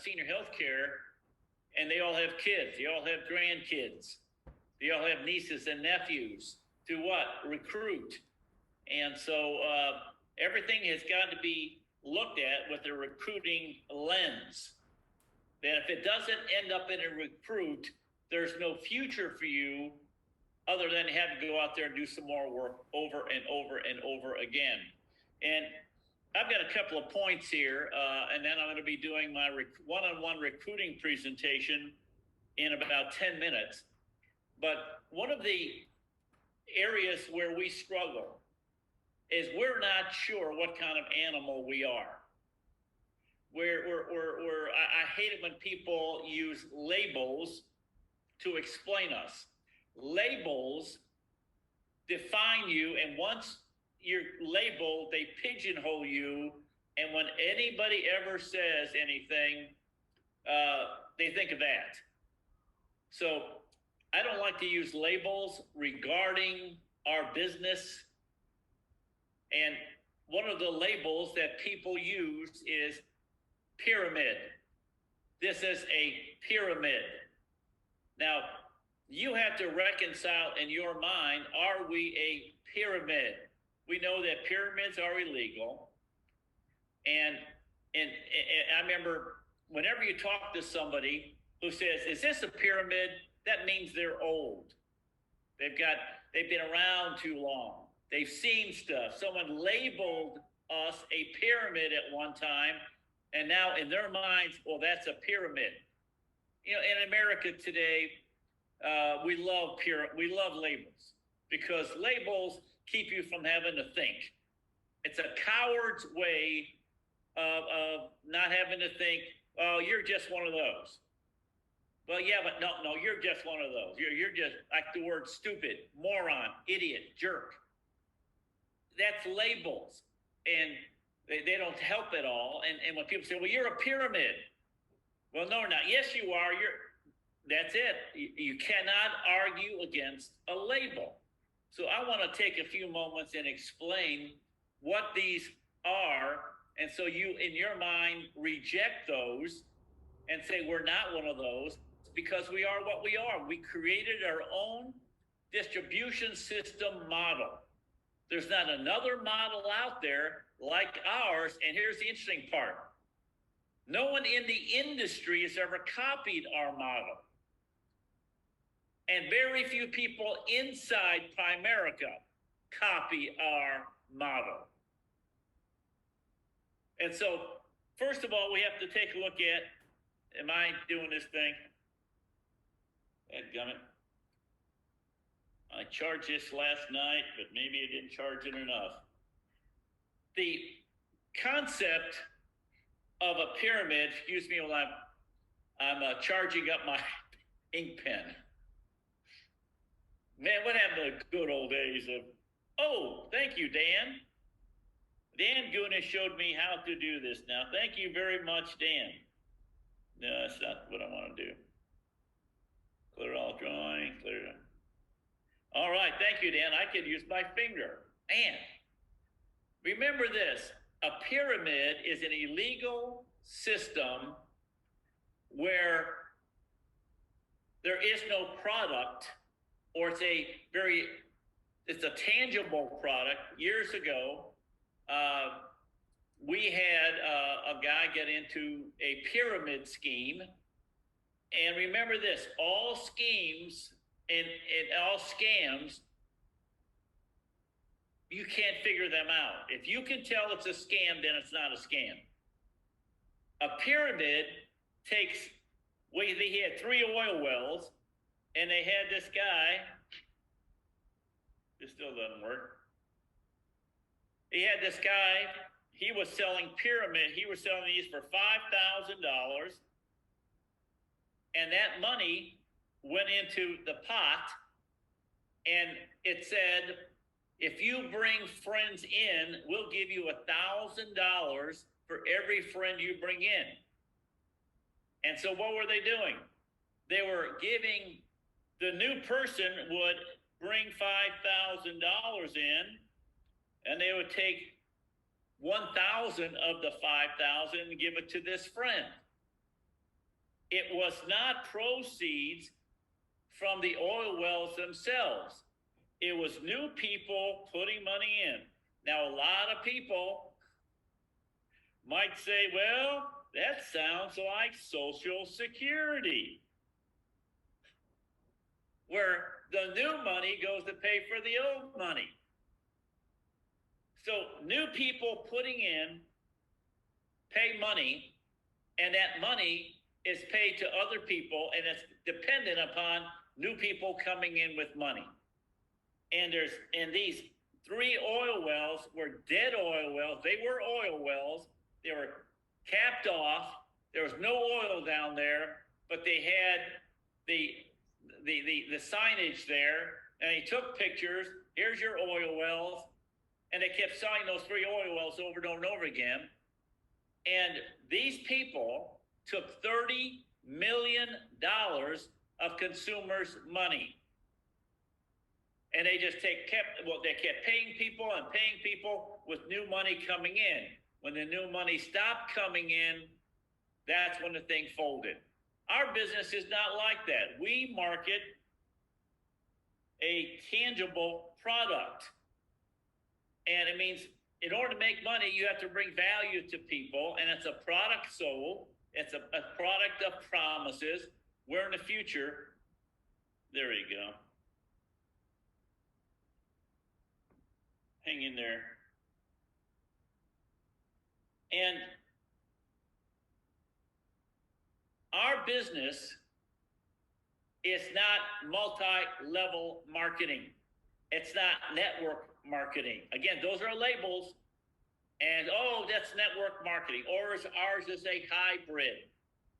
senior health care, and they all have kids. They all have grandkids. They all have nieces and nephews to what? Recruit. And so everything has got to be looked at with a recruiting lens. That if it doesn't end up in a recruit, there's no future for you other than having to go out there and do some more work over and over and over again. And I've got a couple of points here, and then I'm going to be doing my one-on-one recruiting presentation in about 10 minutes. But one of the areas where we struggle is we're not sure what kind of animal we are. I hate it when people use labels to explain us. Labels define you, and once you're labeled, they pigeonhole you, and when anybody ever says anything, they think of that. So I don't like to use labels regarding our business. And one of the labels that people use is pyramid. This is a pyramid. Now, you have to reconcile in your mind, are we a pyramid? We know that pyramids are illegal. And I remember whenever you talk to somebody who says, is this a pyramid? That means they're old. They've been around too long. They've seen stuff. Someone labeled us a pyramid at one time, and now in their minds, well, that's a pyramid. You know, in America today, we love labels because labels keep you from having to think. It's a coward's way of not having to think, oh, you're just one of those. Well, yeah, but no, you're just one of those. You're just like the word stupid, moron, idiot, jerk. That's labels, and they don't help at all. And when people say, well, you're a pyramid. Well, no, we're not. Yes, you are. That's it. You cannot argue against a label. So I want to take a few moments and explain what these are. And so you, in your mind, reject those and say, we're not one of those because we are what we are. We created our own distribution system model. There's not another model out there like ours. And here's the interesting part. No one in the industry has ever copied our model. And very few people inside Primerica copy our model. And so, first of all, we have to take a look at, am I doing this thing? Dadgummit. I charged this last night, but maybe I didn't charge it enough. The concept of a pyramid, excuse me while I'm charging up my ink pen. Man, what happened to the good old days of, oh, thank you, Dan. Dan Gunas showed me how to do this now. Thank you very much, Dan. No, that's not what I want to do. Clear all drawing, clear it. All right, thank you, Dan. I could use my finger. Man, remember this. A pyramid is an illegal system where there is no product, or it's a tangible product. Years ago, we had a guy get into a pyramid scheme. And remember this, all schemes and all scams, you can't figure them out. If you can tell it's a scam, then it's not a scam. A pyramid takes, they had 3 oil wells, and they had this guy, this still doesn't work. He had this guy, he was selling these for $5,000, and that money went into the pot, and it said, if you bring friends in, we'll give you $1,000 for every friend you bring in. And so what were they doing? They were giving, the new person would bring $5,000 in, and they would take 1,000 of the 5,000 and give it to this friend. It was not proceeds from the oil wells themselves. It was new people putting money in. Now, a lot of people might say, well, that sounds like Social Security, where the new money goes to pay for the old money. So new people putting in pay money, and that money is paid to other people, and it's dependent upon new people coming in with money. And these 3 oil wells were dead oil wells. They were oil wells. They were capped off. There was no oil down there, but they had the signage there, and he took pictures. Here's your oil wells, and they kept signing those 3 oil wells over and over and over again. And these people took $30 million of consumers' money. And they just kept paying people and paying people with new money coming in. When the new money stopped coming in, that's when the thing folded. Our business is not like that. We market a tangible product. And it means in order to make money, you have to bring value to people, and it's a product sold. It's a product of promises. Where in the future, there you go. Hang in there. And our business is not multi-level marketing. It's not network marketing. Again, those are labels. And, that's network marketing. Or ours is a hybrid.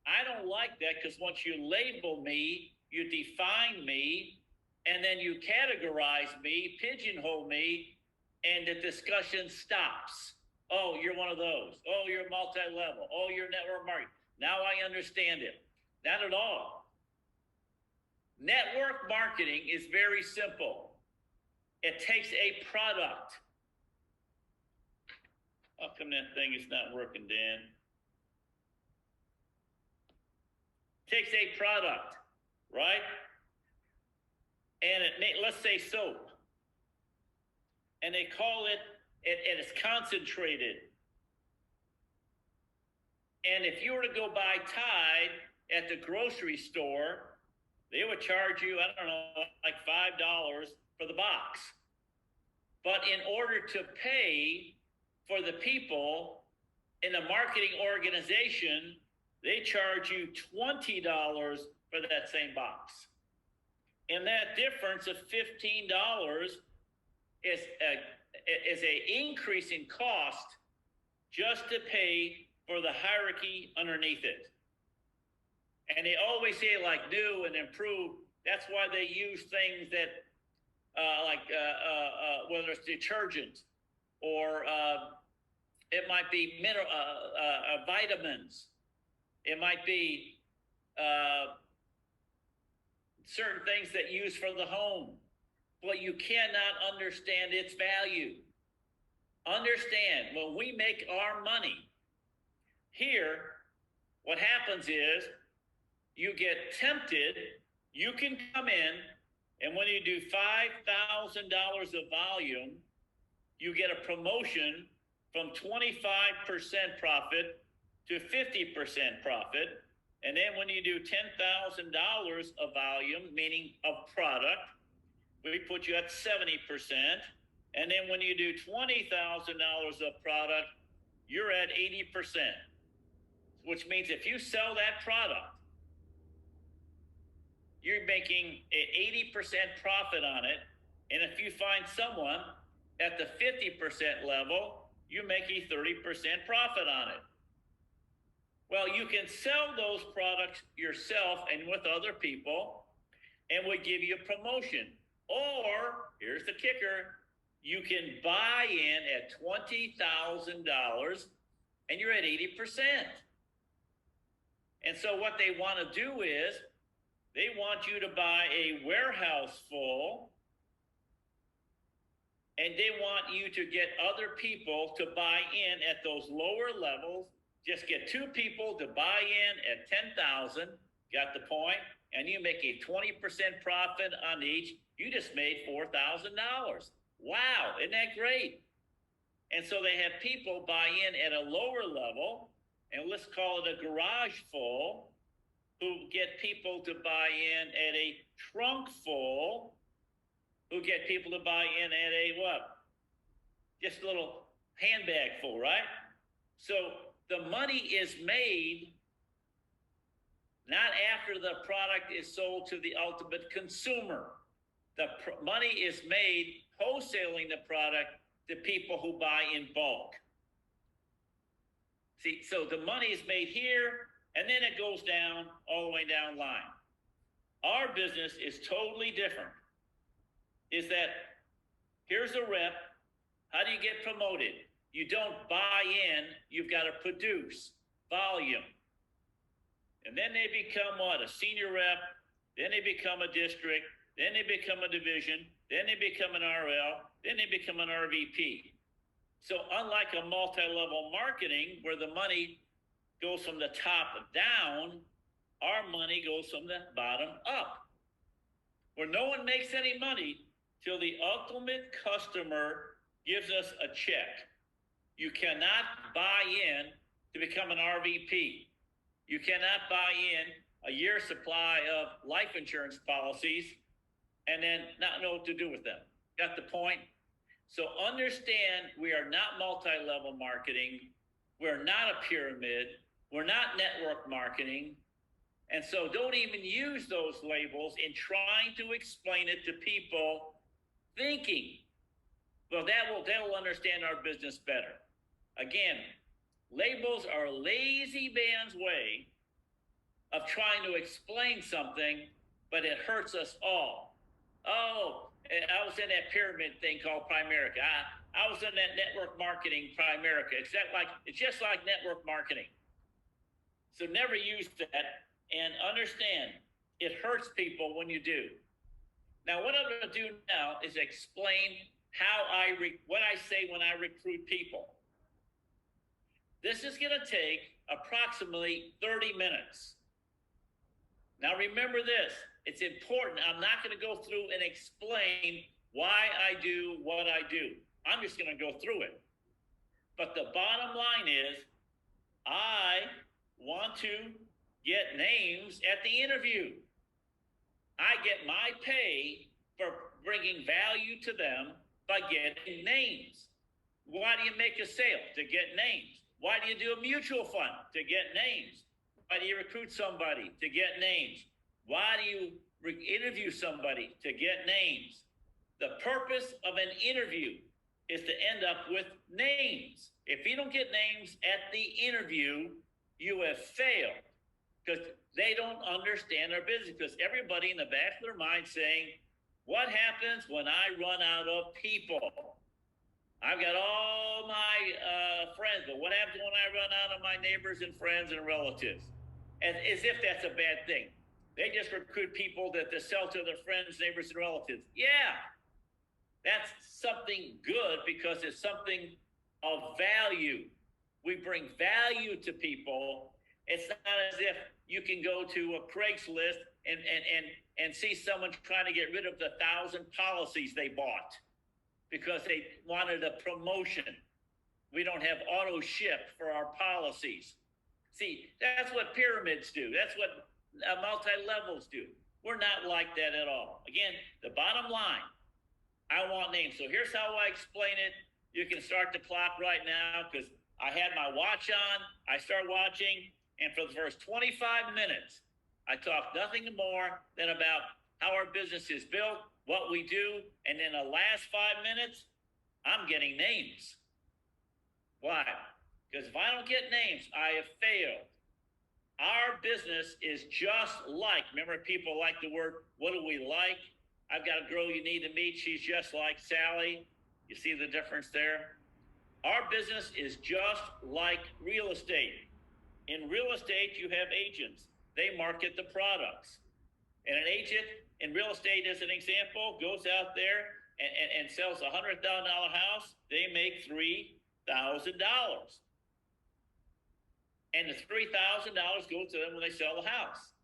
I don't like that, because once you label me, you define me, and then you categorize me, pigeonhole me, and the discussion stops. Oh, you're one of those. Oh, you're multi-level. Oh, you're network marketing. Now I understand it. Not at all. Network marketing is very simple. It takes a product. How come that thing is not working, Dan? Takes a product, right? And let's say soap. And they call it is concentrated. And if you were to go buy Tide at the grocery store, they would charge you, I don't know, like $5 for the box. But in order to pay for the people in a marketing organization, they charge you $20 for that same box. And that difference of $15 is an increase in cost just to pay for the hierarchy underneath it. And they always say like new and improve. That's why they use things that whether it's detergent or it might be vitamins. It might be certain things that use for the home. But you cannot understand its value. Understand, when we make our money, here, what happens is you get tempted, you can come in, and when you do $5,000 of volume, you get a promotion from 25% profit to 50% profit. And then when you do $10,000 of volume, meaning of product, we put you at 70%. And then when you do $20,000 of product, you're at 80%. Which means if you sell that product, you're making an 80% profit on it. And if you find someone at the 50% level, you make a 30% profit on it. Well, you can sell those products yourself and with other people, and we give you a promotion. Or, here's the kicker, you can buy in at $20,000 and you're at 80%. And so what they want to do is they want you to buy a warehouse full, and they want you to get other people to buy in at those lower levels Just get two people to buy in at 10,000. Got the point? And you make a 20% profit on each. You just made $4,000. Wow, isn't that great? And so they have people buy in at a lower level, and let's call it a garage full, who get people to buy in at a trunk full, who get people to buy in at a what? Just a little handbag full, right? So the money is made not after the product is sold to the ultimate consumer. The money is made wholesaling the product to people who buy in bulk. See, so the money is made here, and then it goes down all the way down line. Our business is totally different. Is that here's a rep. How do you get promoted? You don't buy in, you've got to produce volume. And then they become what? A senior rep, then they become a district, then they become a division, then they become an RL, then they become an RVP. So unlike a multi-level marketing where the money goes from the top down, our money goes from the bottom up. Where no one makes any money till the ultimate customer gives us a check. You cannot buy in to become an RVP. You cannot buy in a year's supply of life insurance policies and then not know what to do with them. Got the point? So understand we are not multi-level marketing. We're not a pyramid. We're not network marketing. And so don't even use those labels in trying to explain it to people thinking, well, they'll understand our business better. Again, labels are a lazy man's way of trying to explain something, but it hurts us all. Oh, I was in that pyramid thing called Primerica. I was in that network marketing Primerica. It's just like network marketing. So never use that, and understand it hurts people when you do. Now, what I'm going to do now is explain what I say when I recruit people. This is going to take approximately 30 minutes. Now, remember this. It's important. I'm not going to go through and explain why I do what I do. I'm just going to go through it. But the bottom line is, I want to get names at the interview. I get my pay for bringing value to them by getting names. Why do you make a sale? To get names. Why do you do a mutual fund? To get names. Why do you recruit somebody? To get names. Why do you interview somebody? To get names. The purpose of an interview is to end up with names. If you don't get names at the interview, you have failed, because they don't understand our business. Because everybody in the back of their mind saying, what happens when I run out of people? I've got all my friends, but what happens when I run out of my neighbors and friends and relatives? As if that's a bad thing. They just recruit people that they sell to their friends, neighbors, and relatives. Yeah, that's something good because it's something of value. We bring value to people. It's not as if you can go to a Craigslist and see someone trying to get rid of the 1,000 policies they bought because they wanted a promotion. We don't have auto ship for our policies. See, that's what pyramids do. That's what multi-levels do. We're not like that at all. Again, the bottom line, I want names. So here's how I explain it. You can start the clock right now because I had my watch on. I start watching, and for the first 25 minutes, I talk nothing more than about how our business is built, what we do, and in the last 5 minutes, I'm getting names. Why? Because if I don't get names, I have failed. Our business is just like, remember people like the word, what do we like? I've got a girl you need to meet. She's just like Sally. You see the difference there? Our business is just like real estate. In real estate, you have agents. They market the products. And an agent in real estate, as an example, goes out there and sells a $100,000 house. They make $3,000. and the $3,000 goes to them when they sell the house.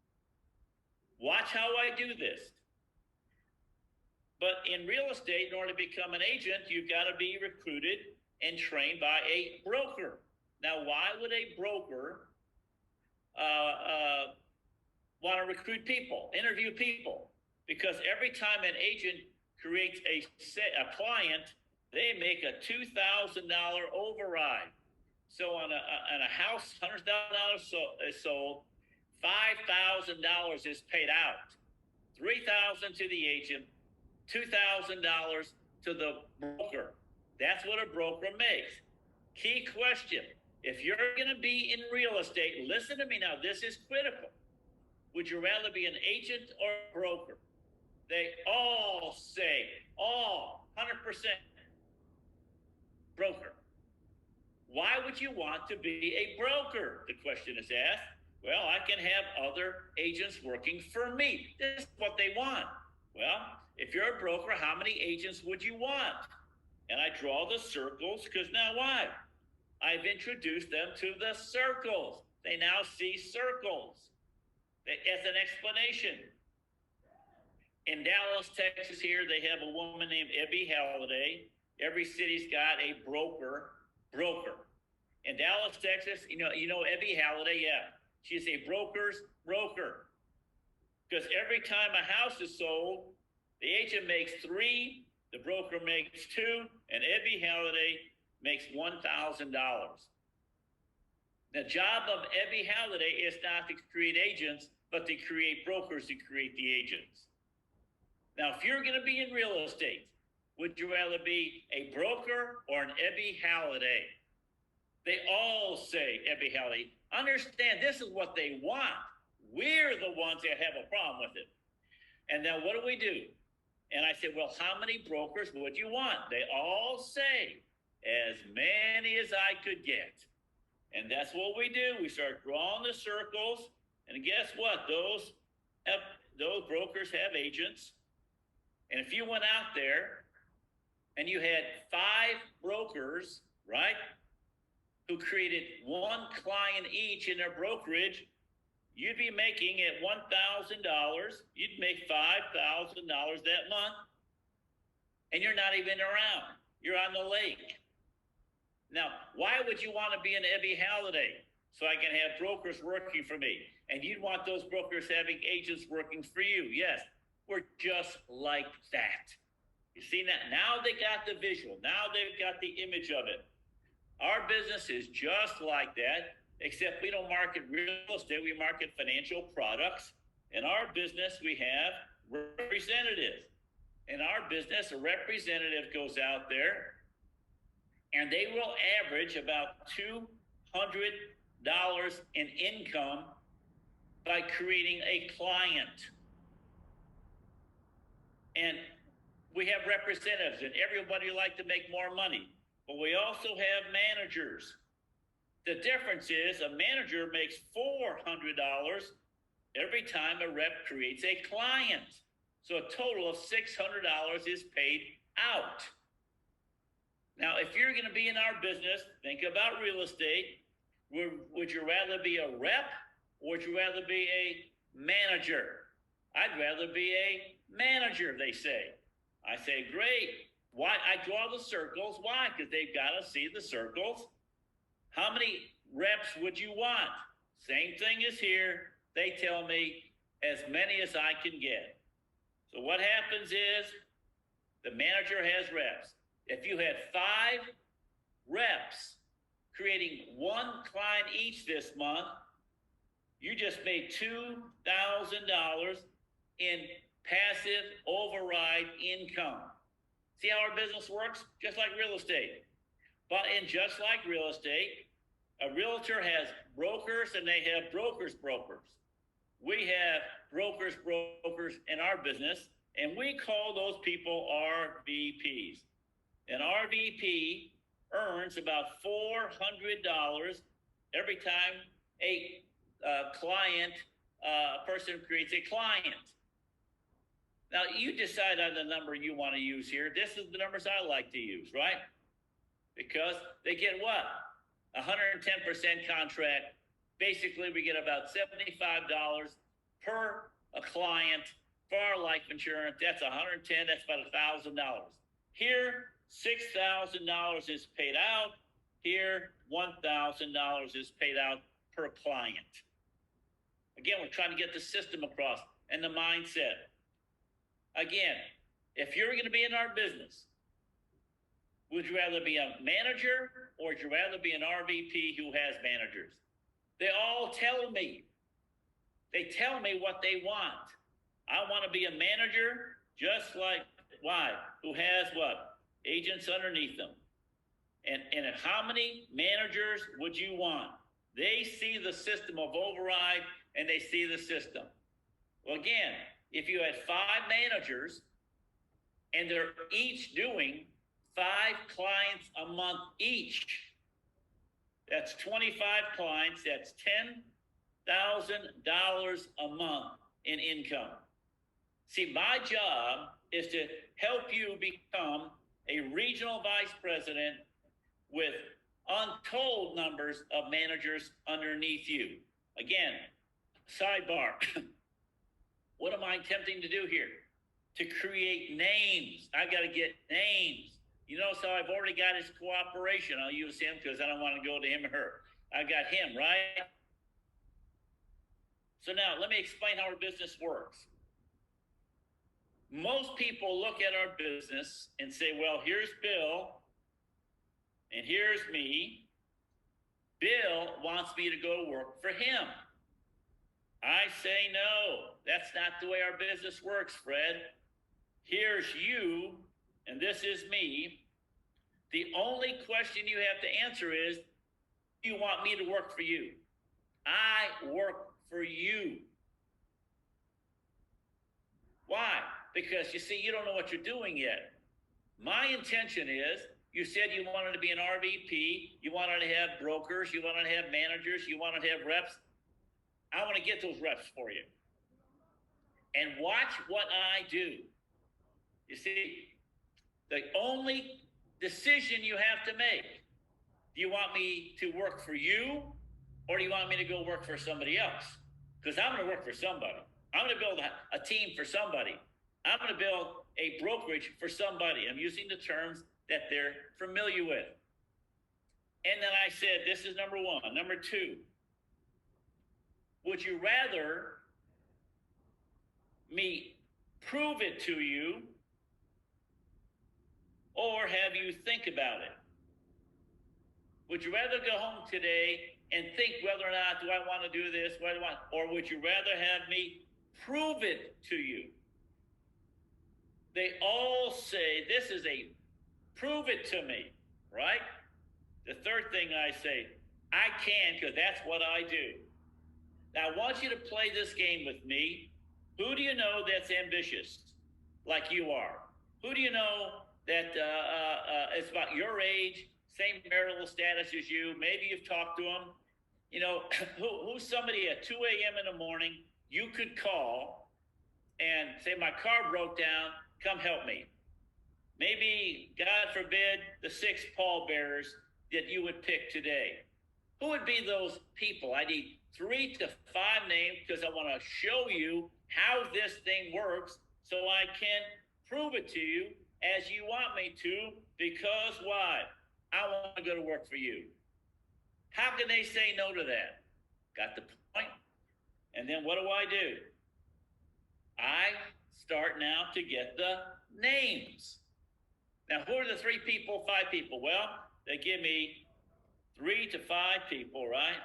Watch how I do this. But in real estate, in order to become an agent, you've got to be recruited and trained by a broker. Now, why would a broker want to recruit people, interview people? Because every time an agent creates a client, they make a $2,000 override. So on a house, $100,000 is sold, $5,000 is paid out, $3,000 to the agent, $2,000 to the broker. That's what a broker makes. Key question: if you're going to be in real estate, listen to me now. This is critical. Would you rather be an agent or a broker? They all say, 100% broker. Why would you want to be a broker? The question is asked. Well, I can have other agents working for me. This is what they want. Well, if you're a broker, how many agents would you want? And I draw the circles because now why? I've introduced them to the circles. They now see circles as an explanation. In Dallas, Texas here, they have a woman named Ebby Halliday. Every city's got a broker. In Dallas, Texas, you know Ebby Halliday, yeah. She's a broker's broker. Because every time a house is sold, the agent makes 3, the broker makes 2, and Ebby Halliday makes $1,000. The job of Ebby Halliday is not to create agents, but to create brokers to create the agents. Now, if you're going to be in real estate, would you rather be a broker or an Ebby Halliday? They all say Ebby Halliday. Understand, this is what they want. We're the ones that have a problem with it. And now what do? And I said, well, how many brokers would you want? They all say, as many as I could get. And that's what we do. We start drawing the circles. And guess what? Those brokers have agents. And if you went out there and you had 5 brokers, right, who created 1 client each in their brokerage, you'd be making at $1,000, you'd make $5,000 that month, and you're not even around. You're on the lake. Now, why would you want to be an Ebby Halliday? So I can have brokers working for me. And you'd want those brokers having agents working for you. Yes, we're just like that. You see that? Now they got the visual. Now they've got the image of it. Our business is just like that, except we don't market real estate. We market financial products. In our business, we have representatives. In our business, a representative goes out there, and they will average about $200 in income by creating a client. And we have representatives, and everybody like to make more money. But we also have managers. The difference is a manager makes $400 every time a rep creates a client. So a total of $600 is paid out. Now, if you're going to be in our business, think about real estate. Would you rather be a rep or would you rather be a manager? I'd rather be a manager, they say. I say, great. Why? I draw the circles. Why? Because they've got to see the circles. How many reps would you want? Same thing as here. They tell me as many as I can get. So what happens is the manager has reps. If you had 5 reps creating 1 client each this month, you just made $2,000 in passive override income. See how our business works? Just like real estate. But in just like real estate, a realtor has brokers and they have brokers. We have brokers in our business, and we call those people RVPs. An RVP earns about $400 every time a person creates a client. Now, you decide on the number you want to use here. This is the numbers I like to use, right? Because they get what? 110% contract basically we get about $75 per a client for our life insurance. That's 110. That's about $1,000. Here, $6,000 is paid out. Here, $1,000 is paid out per client. Again, we're trying to get the system across and the mindset. Again, if you're going to be in our business, would you rather be a manager or would you rather be an RVP who has managers? They all tell me. They tell me what they want. I want to be a manager just like, why? Who has what? Agents underneath them. And how many managers would you want? They see the system of override and they see the system. Well, again, if you had 5 managers and they're each doing 5 clients a month each, that's 25 clients, that's $10,000 a month in income. See, my job is to help you become a regional vice president with untold numbers of managers underneath you. Again, sidebar. What am I attempting to do here? To create names. I got to get names. You know, so I've already got his cooperation. I'll use him because I don't want to go to him or her. I got him, right? So now let me explain how our business works. Most people look at our business and say, well, here's Bill and here's me. Bill wants me to go work for him. I say, no, that's not the way our business works, Fred. Here's you, and this is me. The only question you have to answer is, do you want me to work for you? I work for you. Why? Because you see, you don't know what you're doing yet. My intention is, you said you wanted to be an RVP, you wanted to have brokers, you wanted to have managers, you wanted to have reps. I want to get those reps for you. And watch what I do. You see, the only decision you have to make, do you want me to work for you or do you want me to go work for somebody else? Because I'm going to work for somebody. I'm going to build a team for somebody. I'm going to build a brokerage for somebody. I'm using the terms that they're familiar with. And then I said, this is number 1. Number 2, would you rather me prove it to you or have you think about it? Would you rather go home today and think whether or not do I want to do this, what do I want, or would you rather have me prove it to you? They all say, this is a prove it to me, right? The third thing I say, I can because that's what I do. Now, I want you to play this game with me. Who do you know that's ambitious like you are? Who do you know that is about your age, same marital status as you? Maybe you've talked to them. You know, who's somebody at 2 a.m. in the morning you could call and say, my car broke down, come help me. Maybe, God forbid, the 6 pallbearers that you would pick today. Who would be those people? I need 3 to 5 names because I want to show you how this thing works so I can prove it to you as you want me to, because why? I want to go to work for you. How can they say no to that? Got the point? And then what do? I start now to get the names. Now, who are the 3 people, 5 people? Well, they give me 3 to 5 people, right?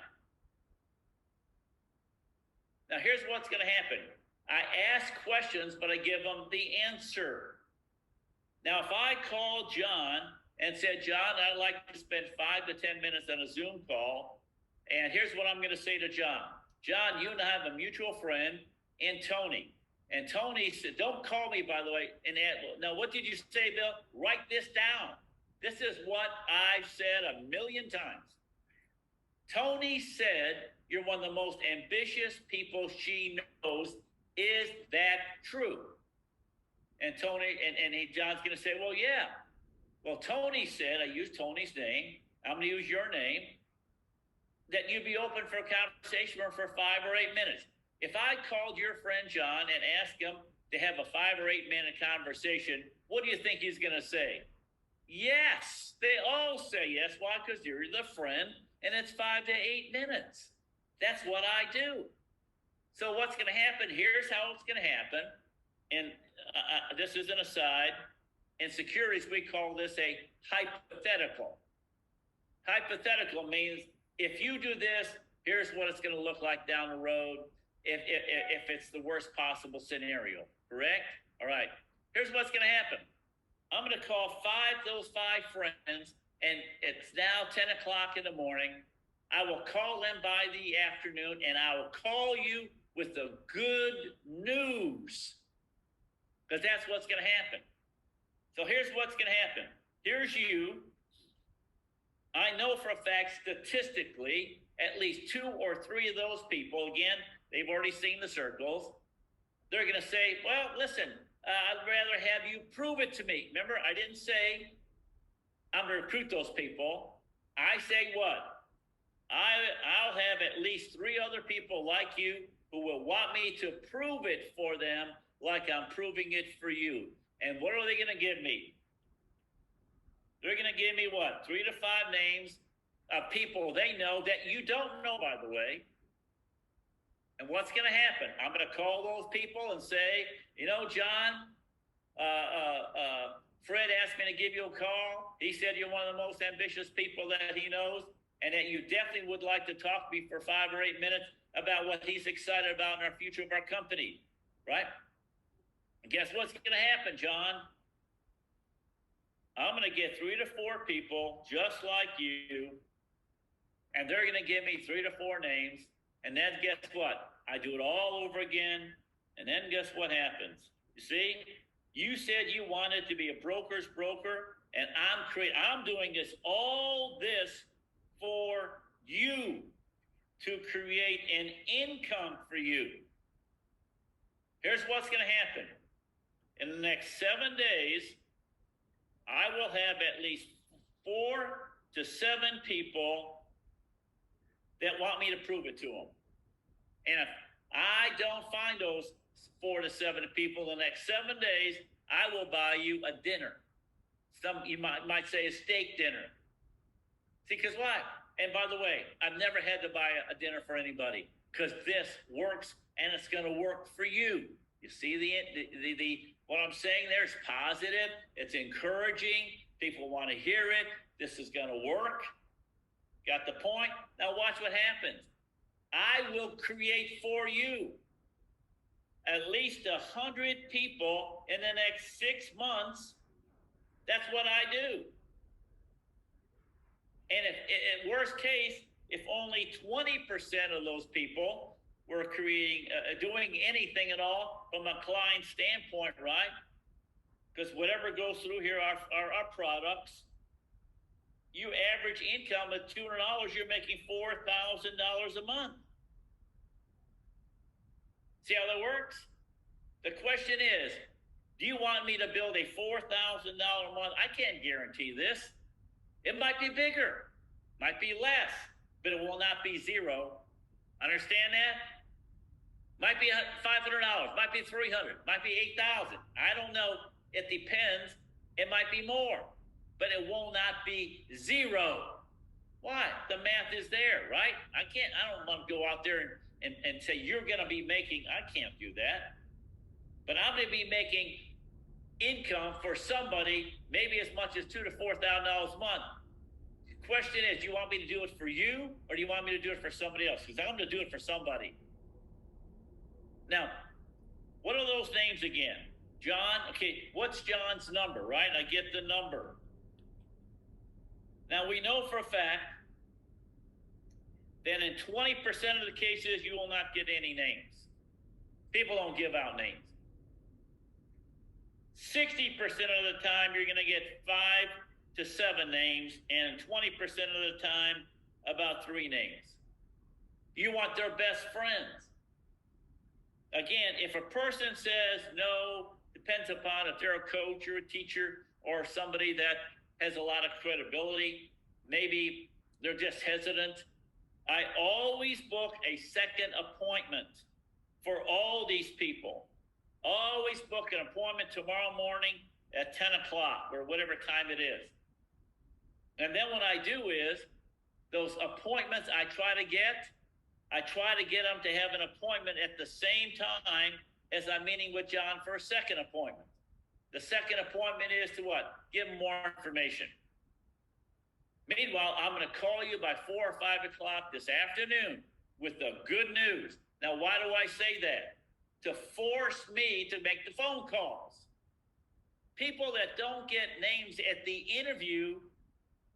Now, here's what's going to happen. I ask questions, but I give them the answer. Now, if I call John and said, John, I'd like to spend 5 to 10 minutes on a Zoom call, and here's what I'm going to say to John. John, you and I have a mutual friend in Tony. And Tony said, don't call me, by the way. Now, what did you say, Bill? Write this down. This is what I've said 1,000,000 times. Tony said, you're one of the most ambitious people she knows. Is that true? And Tony, John's going to say, well, yeah. Well, Tony said, I used Tony's name. I'm going to use your name. that you'd be open for a conversation for 5 or 8 minutes. If I called your friend John and asked him to have a 5 or 8 minute conversation, what do you think he's going to say? Yes. They all say yes. Why? Because you're the friend, and it's 5 to 8 minutes. That's what I do. So what's going to happen? Here's how it's going to happen. And this is an aside. In securities, we call this a hypothetical. Hypothetical means if you do this, here's what it's going to look like down the road if it's the worst possible scenario, correct? All right. Here's what's going to happen. I'm going to call those five friends, and it's now 10 o'clock in the morning. I will call them by the afternoon, and I will call you with the good news, because that's what's going to happen. So here's what's going to happen. Here's you. I know for a fact, statistically, at least 2 or 3 of those people, again, they've already seen the circles. They're going to say, well, listen, I'd rather have you prove it to me. Remember, I didn't say I'm going to recruit those people. I say what? I'll have at least 3 other people like you who will want me to prove it for them like I'm proving it for you. And what are they going to give me? They're going to give me what? 3 to 5 names of people they know that you don't know, by the way. And what's going to happen? I'm going to call those people and say, you know, John, Fred asked me to give you a call. He said you're one of the most ambitious people that he knows, and that you definitely would like to talk to me for 5 or 8 minutes about what he's excited about in our future of our company, right? And guess what's going to happen, John? I'm going to get 3 to 4 people just like you, and they're going to give me 3 to 4 names. And then guess what? I do it all over again. And then guess what happens? You see, you said you wanted to be a broker's broker, and I'm doing all this for you, to create an income for you. Here's what's going to happen. In the next 7 days, I will have at least 4 to 7 people that want me to prove it to them. And if I don't find those 4 to 7 people in the next 7 days, I will buy you a dinner. You might say a steak dinner. See, because why? And by the way, I've never had to buy a dinner for anybody, because this works, and it's going to work for you. You see what I'm saying there is positive. It's encouraging. People want to hear it. This is going to work. Got the point? Now watch what happens. I will create for you at least 100 people in the next 6 months. That's what I do. And if, in worst case, if only 20% of those people were doing anything at all from a client standpoint, right? Because whatever goes through here are our products. You average income of $200, you're making $4,000 a month. See how that works? The question is, do you want me to build a $4,000 a month? I can't guarantee this. It might be bigger, might be less, but it will not be zero. Understand that? Might be $500, might be $300, might be $8,000. I don't know. It depends. It might be more, but it will not be zero. Why? The math is there, right? I don't want to go out there and say you're going to be making. I can't do that. But I'm going to be making income for somebody, maybe as much as $2,000 to $4,000 a month. The question is, do you want me to do it for you, or do you want me to do it for somebody else? Because I'm going to do it for somebody. Now, what are those names again? John, okay, what's John's number, right? I get the number. Now, we know for a fact that in 20% of the cases, you will not get any names. People don't give out names. 60% of the time, you're going to get 5 to 7 names, and 20% of the time, about 3 names. You want their best friends. Again, if a person says no, depends upon if they're a coach or a teacher or somebody that has a lot of credibility. Maybe they're just hesitant. I always book a second appointment for all these people. Always book an appointment tomorrow morning at 10 o'clock or whatever time it is. And then what I do is those appointments I try to get them to have an appointment at the same time as I'm meeting with John for a second appointment. The second appointment is to what? Give them more information. Meanwhile, I'm going to call you by 4 or 5 o'clock this afternoon with the good news. Now, why do I say that? To force me to make the phone calls. People that don't get names at the interview,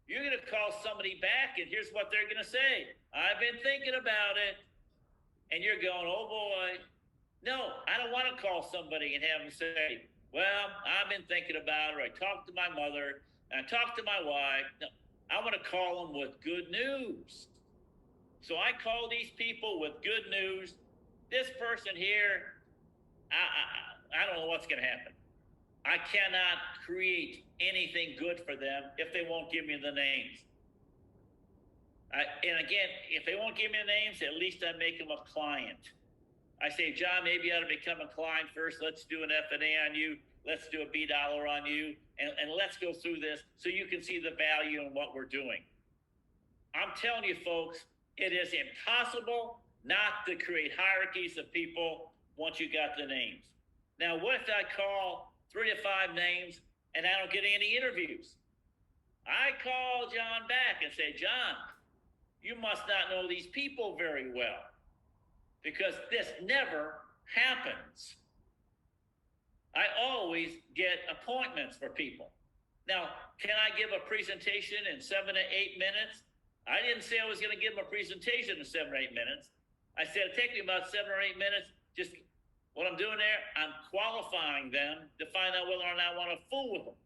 you're going to call somebody back, and here's what they're going to say. I've been thinking about it. And you're going, oh boy. No, I don't want to call somebody and have them say, well, I've been thinking about it, or I talked to my mother, and I talked to my wife. No, I want to call them with good news. So I call these people with good news. This person here, I don't know what's going to happen. I cannot create anything good for them if they won't give me the names. And again, if they won't give me the names, at least I make them a client. I say, John, maybe you ought to become a client first. Let's do an F&A on you. Let's do a B dollar on you. And let's go through this so you can see the value in what we're doing. I'm telling you, folks, it is impossible not to create hierarchies of people once you got the names. Now, what if I call 3 to 5 names and I don't get any interviews? I call John back and say, John, you must not know these people very well, because this never happens. I always get appointments for people. Now, can I give a presentation in 7 to 8 minutes? I didn't say I was going to give them a presentation in 7 or 8 minutes. I said it'd take me about 7 or 8 minutes. Just what I'm doing there, I'm qualifying them to find out whether or not I want to fool with them.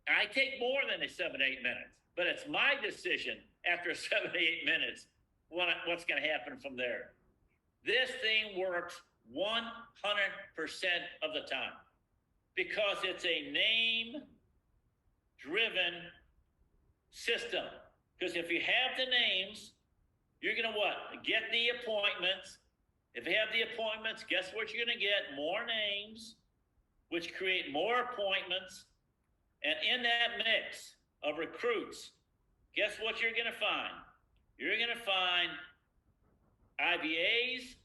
I take more than 7 to 8 minutes, but it's my decision after 7 to 8 minutes what's going to happen from there. This thing works 100% of the time because it's a name-driven system. Because if you have the names, you're going to what? Get the appointments. If you have the appointments, guess what you're going to get? More names, which create more appointments. And in that mix of recruits, guess what you're going to find? You're going to find IBAs.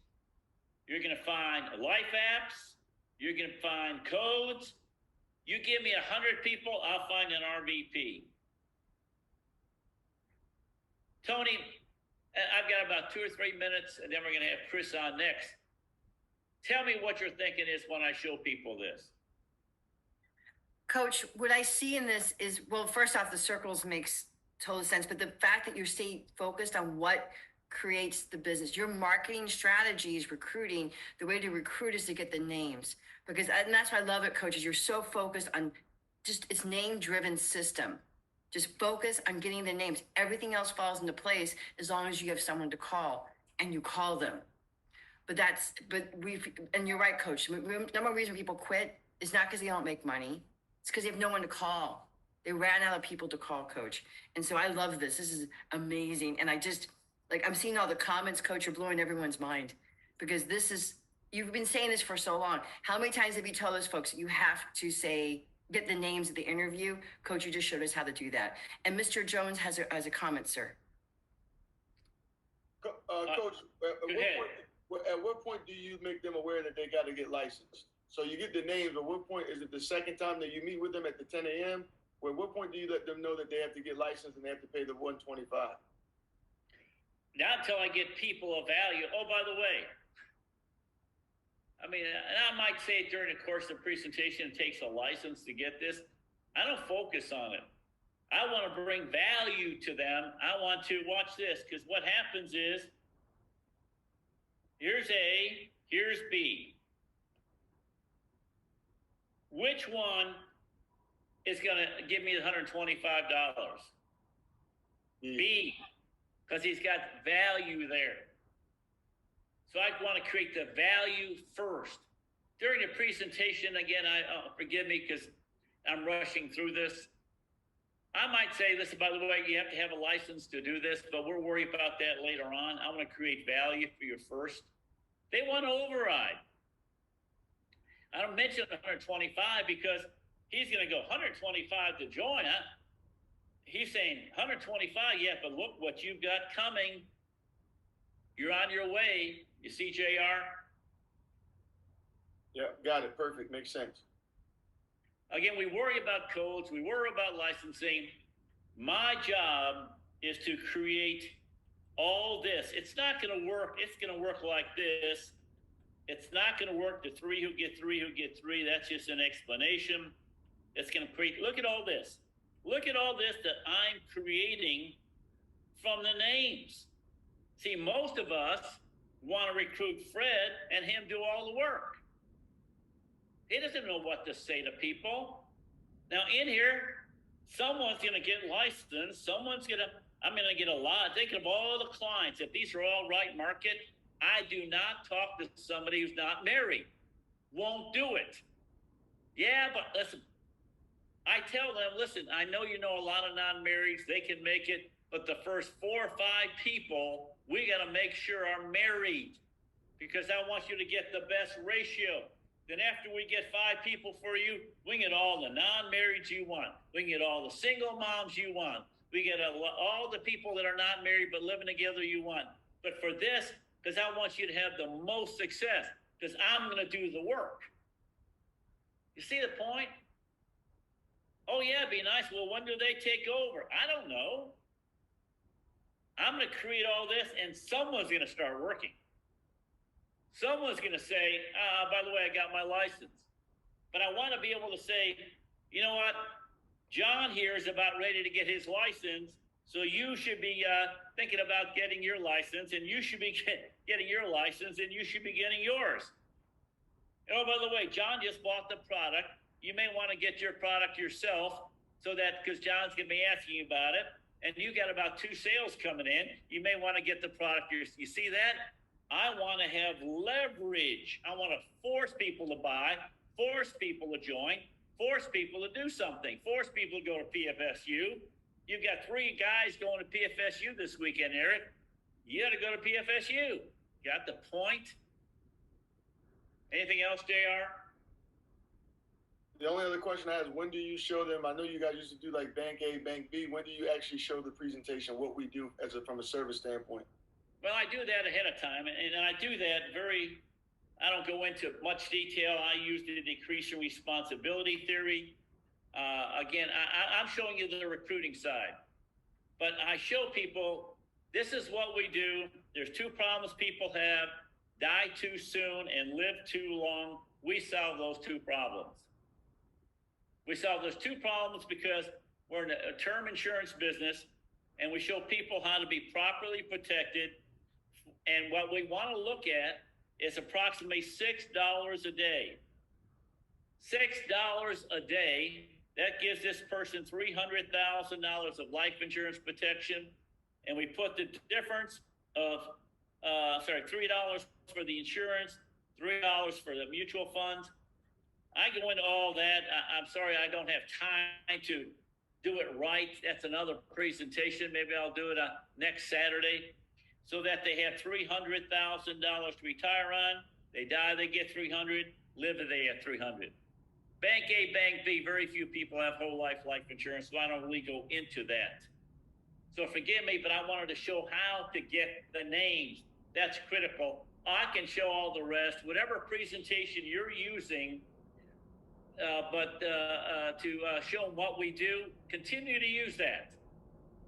You're going to find life apps. You're going to find codes. You give me 100 people, I'll find an RVP. Tony, I've got about 2 or 3 minutes, and then we're going to have Chris on next. Tell me what you're thinking is when I show people this. Coach, what I see in this is, well, first off, the circles makes total sense, but the fact that you stay focused on what creates the business, your marketing strategies, recruiting, the way to recruit is to get the names. Because, and that's why I love it, coaches. You're so focused on just, it's name-driven system. Just focus on getting the names. Everything else falls into place as long as you have someone to call and you call them. And you're right, coach. Number one reason people quit is not because they don't make money. It's because they have no one to call. They ran out of people to call, coach. And so I love this. This is amazing. And I just, I'm seeing all the comments, coach, you're blowing everyone's mind because this is, you've been saying this for so long. How many times have you told us folks, you have to say, get the names of the interview? Coach, you just showed us how to do that. And Mr. Jones has a comment, sir. Coach, at what point do you make them aware that they got to get licensed? So you get the names. At what point is it the second time that you meet with them at the 10 a.m.? At what point do you let them know that they have to get licensed and they have to pay the $125? Not until I get people of value. Oh, by the way, I mean, and I might say it during the course of the presentation, it takes a license to get this. I don't focus on it. I want to bring value to them. I want to watch this because what happens is here's A, here's B. Which one is going to give me the $125? B, because he's got value there. So I want to create the value first. During the presentation, again, forgive me because I'm rushing through this. I might say, listen, by the way, you have to have a license to do this, but we'll worry about that later on. I want to create value for you first. They want to override. I don't mention 125 because he's going to go 125 to join, huh? He's saying 125, yeah, but look what you've got coming. You're on your way. You see, JR? Yeah, got it. Perfect. Makes sense. Again, we worry about codes, we worry about licensing. My job is to create all this. It's not going to work. It's going to work like this. It's not going to work the three who get three. That's just an explanation. It's going to create, look at all this. Look at all this that I'm creating from the names. See, most of us want to recruit Fred and him do all the work. He doesn't know what to say to people. Now in here, someone's going to get licensed. I'm going to get a lot. Think of all the clients. If these are all right market, I do not talk to somebody who's not married. Won't do it. Yeah, but listen, I tell them, listen, I know you know a lot of non-marrieds. They can make it, but the first 4 or 5 people, we got to make sure are married because I want you to get the best ratio. Then after we get 5 people for you, we can get all the non-marrieds you want. We can get all the single moms you want. We get all the people that are not married but living together you want. But for this, because I want you to have the most success, because I'm going to do the work. You see the point? Oh yeah, be nice. Well, when do they take over? I don't know. I'm going to create all this and someone's going to start working. Someone's going to say, by the way, I got my license. But I want to be able to say, you know what? John here is about ready to get his license. So you should be thinking about getting your license, and you should be getting your license, and you should be getting yours. Oh, by the way, John just bought the product. You may want to get your product yourself so that, because John's going to be asking you about it, and you got about 2 sales coming in, you may want to get the product yourself. You see that? I want to have leverage. I want to force people to buy, force people to join, force people to do something, force people to go to PFSU. You've got 3 guys going to PFSU this weekend, Eric. You got to go to PFSU. Got the point? Anything else, JR? The only other question I have is, when do you show them? I know you guys used to do like Bank A, Bank B. When do you actually show the presentation, what we do from a service standpoint? Well, I do that ahead of time, and I do that I don't go into much detail. I use the decreasing responsibility theory. Again, I'm showing you the recruiting side, but I show people, this is what we do. There's 2 problems people have: die too soon and live too long. We solve those 2 problems. We solve those 2 problems because we're in a term insurance business, and we show people how to be properly protected. And what we want to look at is approximately $6 a day. $6 a day, that gives this person $300,000 of life insurance protection. And we put the difference of, $3 for the insurance, $3 for the mutual funds. I go into all that. I'm sorry, I don't have time to do it right. That's another presentation. Maybe I'll do it next Saturday. So that they have $300,000 to retire on. They die, they get $300. Live, they have $300. Bank A, Bank B, very few people have whole life insurance, so I don't really go into that. So forgive me, but I wanted to show how to get the names. That's critical. I can show all the rest, whatever presentation you're using, but to show them what we do, continue to use that.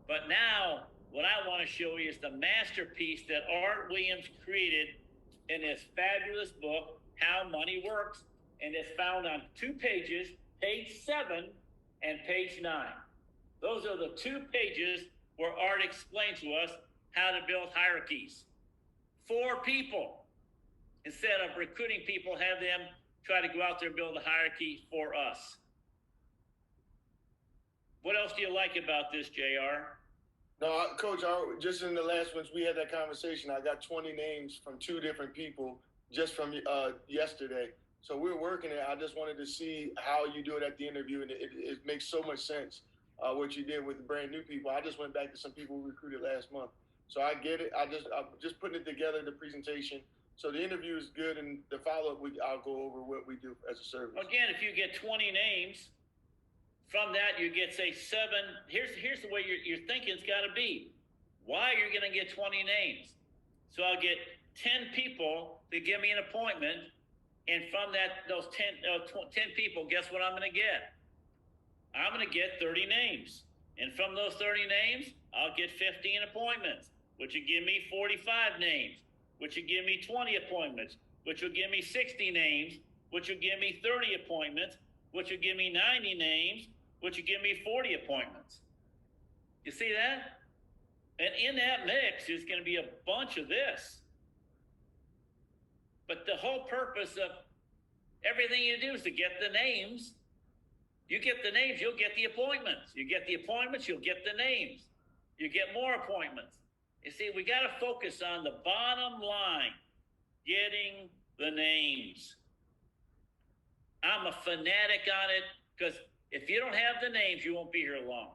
But now, what I want to show you is the masterpiece that Art Williams created in his fabulous book, How Money Works. And it's found on 2 pages, page 7 and page 9. Those are the 2 pages where Art explains to us how to build hierarchies. 4 people. Instead of recruiting people, have them try to go out there and build a hierarchy for us. What else do you like about this, JR? No, Coach, just in the last ones, we had that conversation. I got 20 names from 2 different people just from yesterday. So we're working it. I just wanted to see how you do it at the interview, and it makes so much sense. what you did with the brand new people. I just went back to some people we recruited last month. So I get it. I'm just putting it together, the presentation. So the interview is good, and the follow-up, I'll go over what we do as a service. Again, if you get 20 names, from that you get, say, 7. Here's the way your thinking's got to be. Why you're going to get 20 names? So I'll get 10 people to give me an appointment, and from those 10 people, guess what I'm going to get? I'm going to get 30 names, and from those 30 names, I'll get 15 appointments, which will give me 45 names, which will give me 20 appointments, which will give me 60 names, which will give me 30 appointments, which will give me 90 names, which will give me 40 appointments. You see that? And in that mix is going to be a bunch of this. But the whole purpose of everything you do is to get the names. You get the names, you'll get the appointments. You get the appointments, you'll get the names. You get more appointments. You see, we got to focus on the bottom line, getting the names. I'm a fanatic on it, because if you don't have the names, you won't be here long.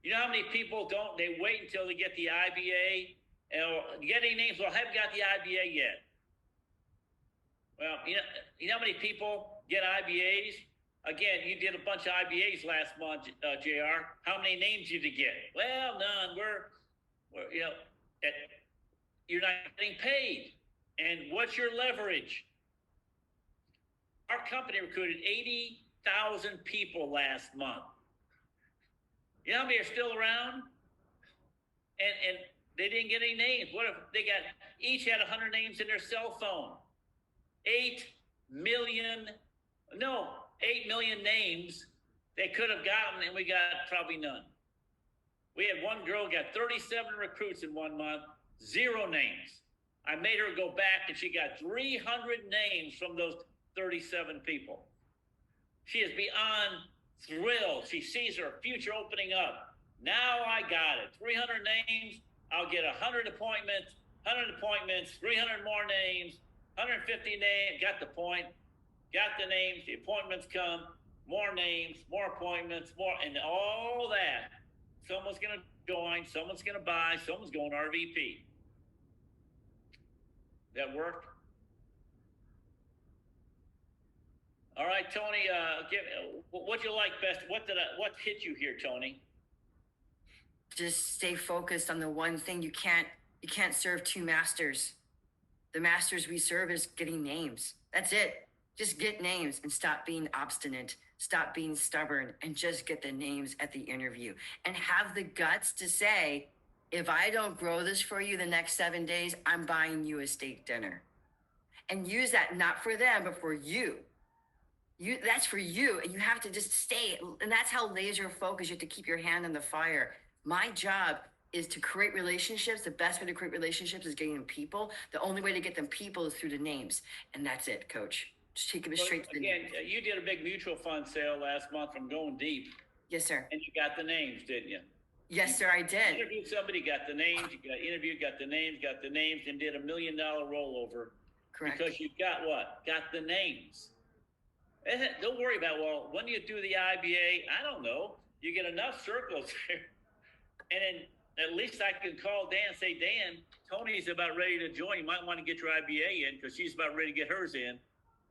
You know how many people don't? They wait until they get the IBA, and getting names. Well, I haven't got the IBA yet. Well, you know how many people get IBAs? Again, you did a bunch of IBAs last month, JR. How many names did you get? Well, none. We're you're not getting paid. And what's your leverage? Our company recruited 80,000 people last month. You know how many are still around? And they didn't get any names. What if they each had 100 names in their cell phone? 8 million names they could have gotten, and we got probably none. We had one girl got 37 recruits in 1 month, 0 names. I made her go back, and she got 300 names from those 37 people. She is beyond thrilled. She sees her future opening up. Now I got it. 300 names. I'll get 100 appointments, 300 more names, 150 names. Got the point. Got the names. The appointments come. More names, more appointments, more, and all that. Someone's going to join. Someone's going to buy. Someone's going RVP. That worked? All right, Tony, what'd you like best? What hit you here, Tony? Just stay focused on the one thing. You can't serve 2 masters. The masters we serve is getting names. That's it. Just get names and stop being obstinate. Stop being stubborn and just get the names at the interview. And have the guts to say, if I don't grow this for you the next 7 days, I'm buying you a steak dinner. And use that not for them, but for you. That's for you, and you have to just stay, and that's how laser focused. You have to keep your hand on the fire. My job is to create relationships. The best way to create relationships is getting them people. The only way to get them people is through the names, and that's it, Coach. Just take them straight to the names. Again, you did a big mutual fund sale last month from Going Deep. Yes, sir. And you got the names, didn't you? Yes, sir, I did. Interviewed somebody, got the names. You got interviewed, got the names, and did $1 million rollover. Correct. Because you got what? Got the names. Don't worry about, well, when do you do the IBA? I don't know. You get enough circles there. And then at least I can call Dan and say, Dan, Tony's about ready to join. You might want to get your IBA in because she's about ready to get hers in.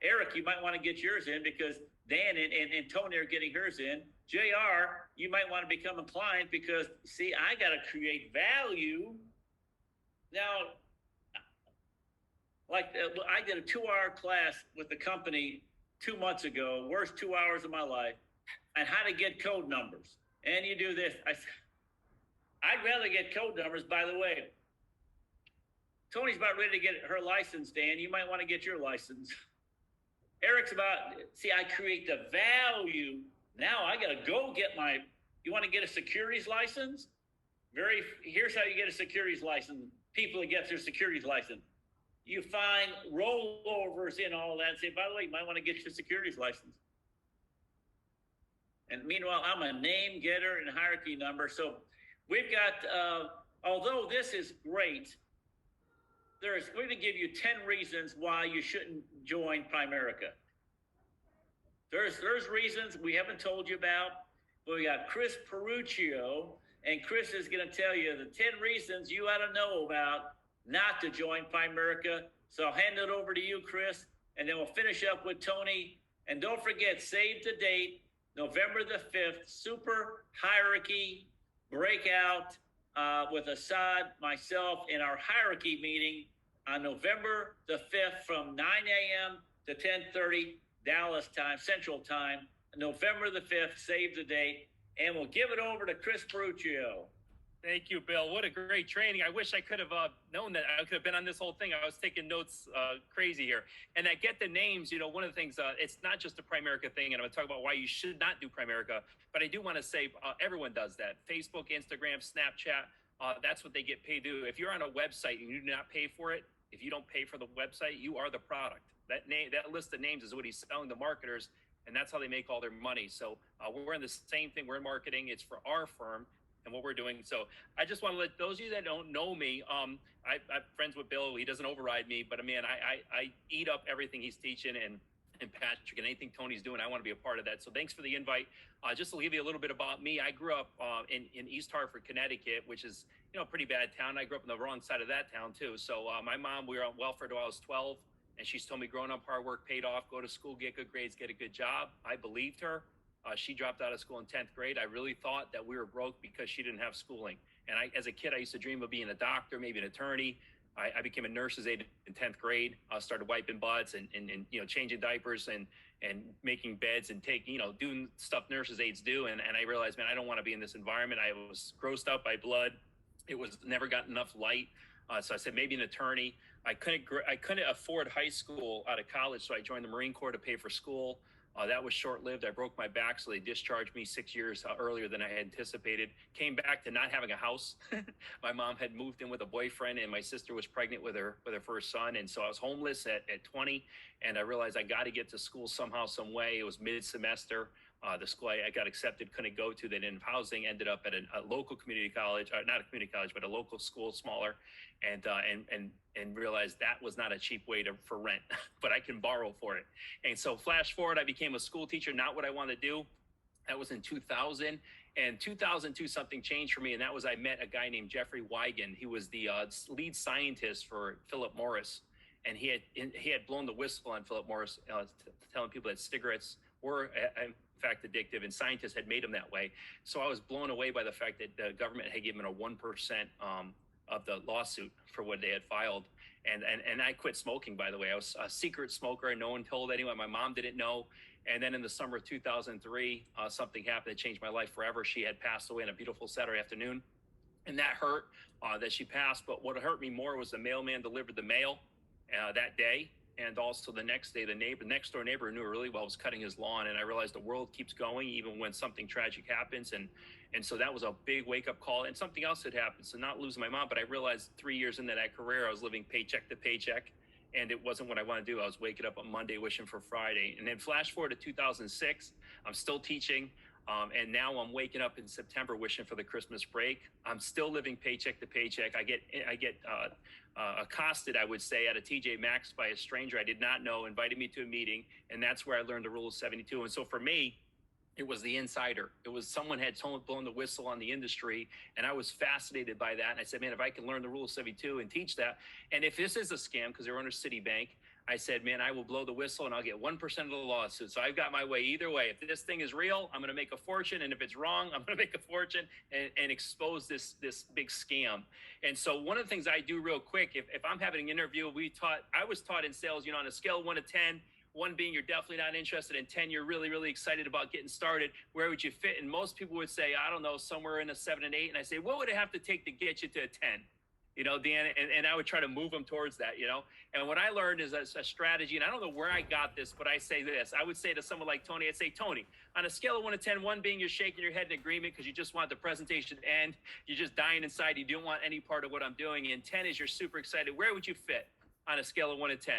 Eric, you might want to get yours in because Dan and Tony are getting hers in. JR, you might want to become a client because, see, I got to create value. Now, like I did a 2-hour class with the company 2 months ago, worst 2 hours of my life, on how to get code numbers. And you do this. I'd rather get code numbers, by the way. Tony's about ready to get her license, Dan. You might want to get your license. Eric's I create the value. Now I got to go get you want to get a securities license? Here's how you get a securities license. People that get their securities license. You find rollovers in all that and say, by the way, you might want to get your securities license. And meanwhile, I'm a name getter and hierarchy number. So we've got, although this is great, we're going to give you 10 reasons why you shouldn't join Primerica. There's reasons we haven't told you about, We got Chris Peruccio, and Chris is going to tell you the 10 reasons you ought to know about not to join Primerica. So I'll hand it over to you, Chris, and then we'll finish up with Tony. And don't forget, save the date, November the 5th, Super Hierarchy Breakout with Assad, myself, in our hierarchy meeting on November the 5th from 9 a.m. to 10:30 Dallas time, Central Time. November the 5th, save the date, and we'll give it over to Chris Peruccio. Thank you, Bill. What a great training. I wish I could have known that. I could have been on this whole thing. I was taking notes crazy here. And I get the names, one of the things, it's not just a Primerica thing, and I'm going to talk about why you should not do Primerica, but I do want to say everyone does that. Facebook, Instagram, Snapchat, that's what they get paid to do. If you're on a website and you do not pay for it, if you don't pay for the website, you are the product. That list of names is what he's selling to marketers, and that's how they make all their money. So we're in the same thing. We're in marketing. It's for our firm and what we're doing. So I just want to let those of you that don't know me, I'm friends with Bill. He doesn't override me, but man, I eat up everything he's teaching and Patrick and anything Tony's doing. I want to be a part of that. So thanks for the invite. Just to give you a little bit about me, I grew up in East Hartford, Connecticut, which is, a pretty bad town. I grew up on the wrong side of that town too. So my mom, we were on welfare till I was 12. And she's told me growing up, hard work paid off, go to school, get good grades, get a good job. I believed her. She dropped out of school in 10th grade. I really thought that we were broke because she didn't have schooling. And as a kid, I used to dream of being a doctor, maybe an attorney. I became a nurse's aide in 10th grade. I started wiping butts and changing diapers and making beds and doing stuff nurses' aides do. And I realized, man, I don't want to be in this environment. I was grossed out by blood. It was never got enough light. So I said, maybe an attorney. I couldn't afford high school out of college, so I joined the Marine Corps to pay for school. That was short-lived. I broke my back, so they discharged me 6 years earlier than I had anticipated. Came back to not having a house. My mom had moved in with a boyfriend, and my sister was pregnant with her first son, and so I was homeless at 20, and I realized I got to get to school somehow, some way. It was mid-semester. The school I got accepted couldn't go to. They didn't have housing. Ended up at a local community college, not a community college, but a local school, smaller, and realized that was not a cheap way for rent, but I can borrow for it. And so flash forward, I became a school teacher, not what I wanted to do. That was in 2000. And 2002, something changed for me, and that was I met a guy named Jeffrey Wigan. He was the lead scientist for Philip Morris, and he had blown the whistle on Philip Morris, telling people that cigarettes were in fact addictive, and scientists had made them that way. So I was blown away by the fact that the government had given a 1% of the lawsuit for what they had filed. And I quit smoking, by the way. I was a secret smoker, and no one told anyone. My mom didn't know. And then in the summer of 2003, something happened that changed my life forever. She had passed away on a beautiful Saturday afternoon, and that hurt that she passed. But what hurt me more was the mailman delivered the mail that day. And also the next day, the next door neighbor who knew her really well was cutting his lawn. And I realized the world keeps going even when something tragic happens. And so that was a big wake up call. And something else had happened. So not losing my mom, but I realized 3 years into that career, I was living paycheck to paycheck. And it wasn't what I wanted to do. I was waking up on Monday wishing for Friday. And then flash forward to 2006, I'm still teaching. And now I'm waking up in September wishing for the Christmas break. I'm still living paycheck to paycheck. I get accosted, I would say, at a TJ Maxx by a stranger I did not know, invited me to a meeting, and that's where I learned the rule of 72. And so for me, it was the insider. It was someone had blown the whistle on the industry, and I was fascinated by that. And I said, man, if I can learn the rule of 72 and teach that, and if this is a scam, because they're under Citibank, I said, man, I will blow the whistle and I'll get 1% of the lawsuit. So I've got my way either way. If this thing is real, I'm going to make a fortune. And if it's wrong, I'm going to make a fortune and expose this big scam. And so one of the things I do real quick, if I'm having an interview, I was taught in sales, on a scale of 1 to 10, 1 being you're definitely not interested, and 10, you're really, really excited about getting started. Where would you fit? And most people would say, I don't know, somewhere in a 7 and 8. And I say, what would it have to take to get you to a 10? Dan, and I would try to move them towards that, And what I learned is a strategy, and I don't know where I got this, but I say this. I would say to someone like Tony, I'd say, Tony, on a scale of 1 to 10, 1 being you're shaking your head in agreement because you just want the presentation to end, you're just dying inside, you don't want any part of what I'm doing, and 10 is you're super excited. Where would you fit on a scale of 1 to 10?